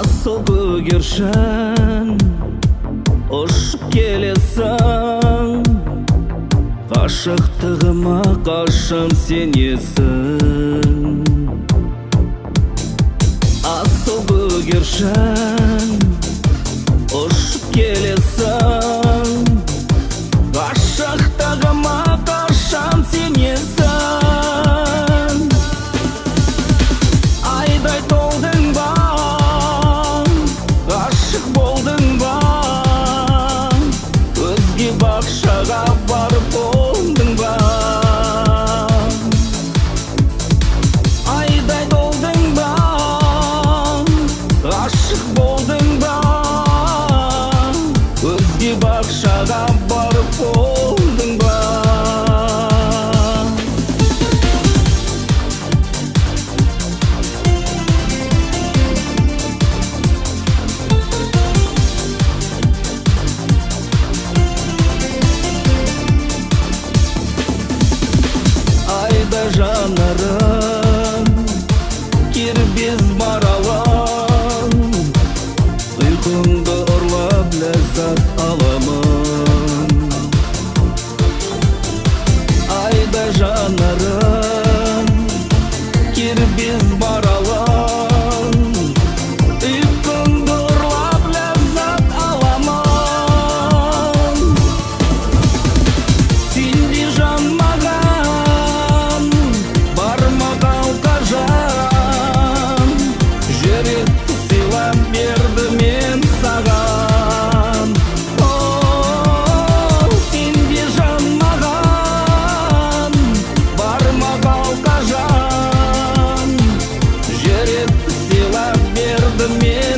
асыл көгершін ұшып келесің, ғашықтығыма қашан сенесің. Асыл көгершін ұшып келесің, ғашықтығыма қашан сенесің. Айдай толдың ба, ғашық болдың ба, өзге бақшаға барып болдың ба. Айдай толдың ба, ғашық болдың ба, өзге бақшаға барып болдың ба. Айда жанарым кербез маралым, ұйқыңды ұрлап ләззат аламын. Айда жанарым кербез маралым, ұйқыңды ұрлап ләззат аламын. Сенде жан маған бармаған қажан, жүректі сыйлап берді мен саған. Сенде жан маған бармаған қажан, жүректі сыйлап берді мен